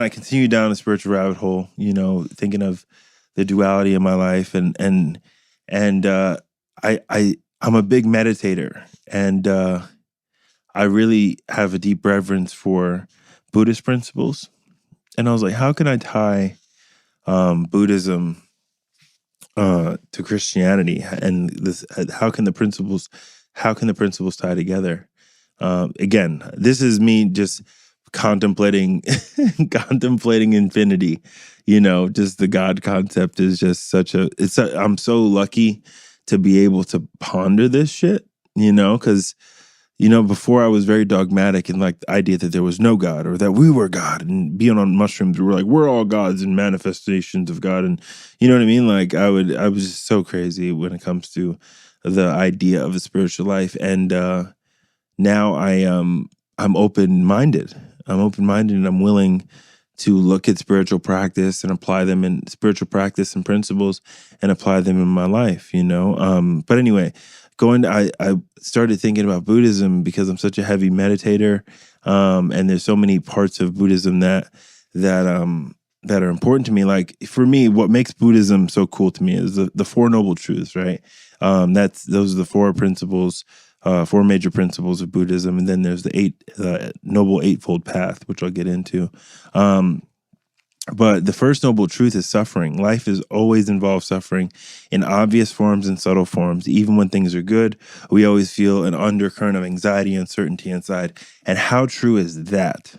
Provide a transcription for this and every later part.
I continue down a spiritual rabbit hole, thinking of the duality in my life, and I'm a big meditator, and I really have a deep reverence for Buddhist principles. And I was like, how can I tie Buddhism to Christianity, and this? How can the principles tie together? Again, this is me just contemplating contemplating infinity. Just the God concept is just I'm so lucky to be able to ponder this shit. Because before I was very dogmatic in like the idea that there was no God or that we were God, and being on mushrooms, we were like, we're all gods and manifestations of God. And you know what I mean? Like I was just so crazy when it comes to the idea of a spiritual life. And now I'm open-minded. And I'm willing to look at spiritual practice and apply them in spiritual practice and principles and apply them in my life, But anyway, I started thinking about Buddhism because I'm such a heavy meditator, and there's so many parts of Buddhism that are important to me. Like for me, what makes Buddhism so cool to me is the Four Noble Truths, right? Those are the four principles, four major principles of Buddhism, and then there's the Noble Eightfold Path, which I'll get into. But the first noble truth is suffering. Life is always involved suffering in obvious forms and subtle forms. Even when things are good, we always feel an undercurrent of anxiety and uncertainty inside. And how true is that?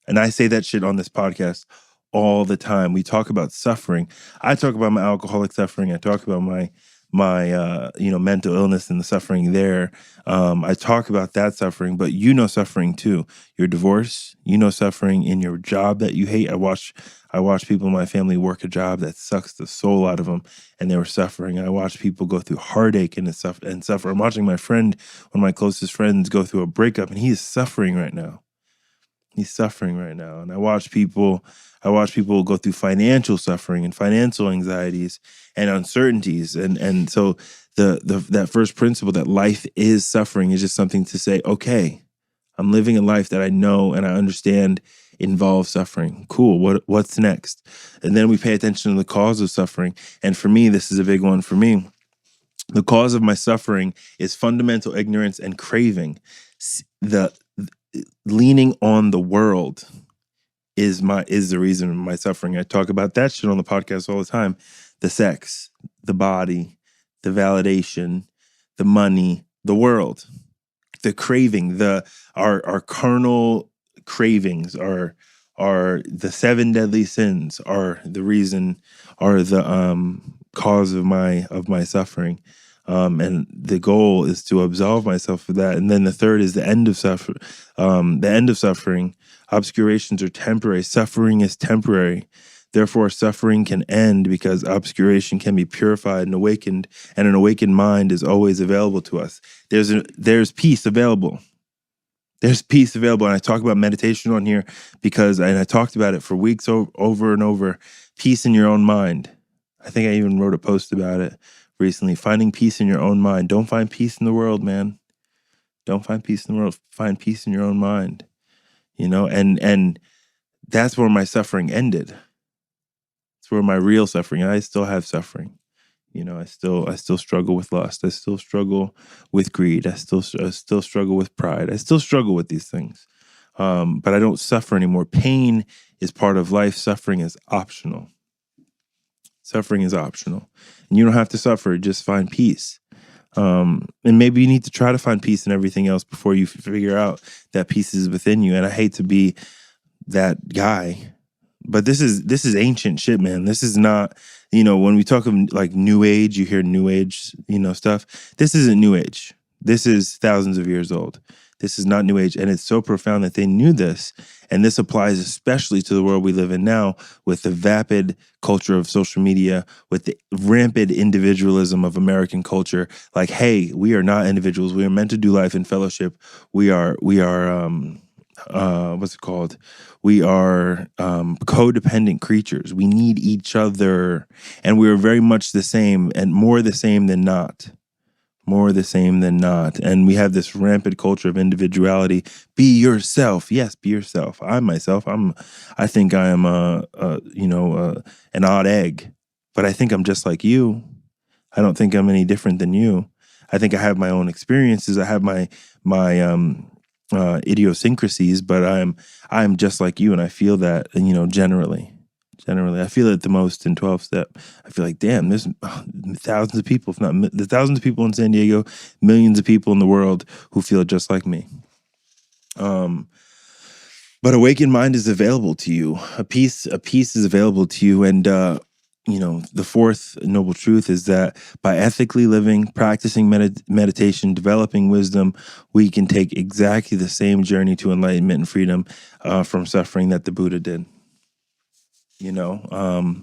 And I say that shit on this podcast all the time. We talk about suffering. I talk about my alcoholic suffering. I talk about my mental illness and the suffering there. I talk about that suffering, but suffering too. Your divorce, suffering in your job that you hate. I watch people in my family work a job that sucks the soul out of them, and they were suffering. I watch people go through heartache and suffer. I'm watching my friend, one of my closest friends, go through a breakup, and he is suffering right now. He's suffering right now. And I watch people go through financial suffering and financial anxieties and uncertainties. And so that first principle that life is suffering is just something to say, okay, I'm living a life that I know and I understand involves suffering. Cool. What's next? And then we pay attention to the cause of suffering. And for me, this is a big one for me. The cause of my suffering is fundamental ignorance and craving. The leaning on the world is the reason of my suffering. I talk about that shit on the podcast all the time. The sex, the body, the validation, the money, the world, the craving, our carnal cravings are the seven deadly sins are the cause of my suffering. And the goal is to absolve myself of that. And then the third is the end of suffering. The end of suffering. Obscurations are temporary. Suffering is temporary. Therefore, suffering can end because obscuration can be purified and awakened, and an awakened mind is always available to us. There's peace available. There's peace available. And I talk about meditation on here and I talked about it for weeks over and over. Peace in your own mind. I think I even wrote a post about it recently. Finding peace in your own mind. Don't find peace in the world, man. Don't find peace in the world. Find peace in your own mind. And that's where my suffering ended. It's where my real suffering. I still have suffering. I still struggle with lust. I still struggle with greed. I still struggle with pride. I still struggle with these things. But I don't suffer anymore. Pain is part of life. Suffering is optional. Suffering is optional. And you don't have to suffer. Just find peace. And maybe you need to try to find peace in everything else before you figure out that peace is within you. And I hate to be that guy, but this is ancient shit, man. This is not, when we talk of like New Age, you hear New Age, stuff. This isn't New Age. This is thousands of years old. This is not New Age. And it's so profound that they knew this. And this applies especially to the world we live in now, with the vapid culture of social media, with the rampant individualism of American culture. Like, hey, we are not individuals. We are meant to do life in fellowship. We are what's it called? We are codependent creatures. We need each other. And we are very much the same, and more the same than not. more the same than not. And we have this rampant culture of individuality. Be yourself. Yes, be yourself. I myself, I think I am an odd egg, but I think I'm just like you. I don't think I'm any different than you. I think I have my own experiences. I have my idiosyncrasies, but I'm just like you, and I feel that, generally. Generally, I feel it the most in 12-step. I feel like, damn, there's thousands of people, if not the thousands of people in San Diego, millions of people in the world who feel just like me. But awakened mind is available to you. A peace is available to you, and the fourth noble truth is that by ethically living, practicing meditation, developing wisdom, we can take exactly the same journey to enlightenment and freedom from suffering that the Buddha did.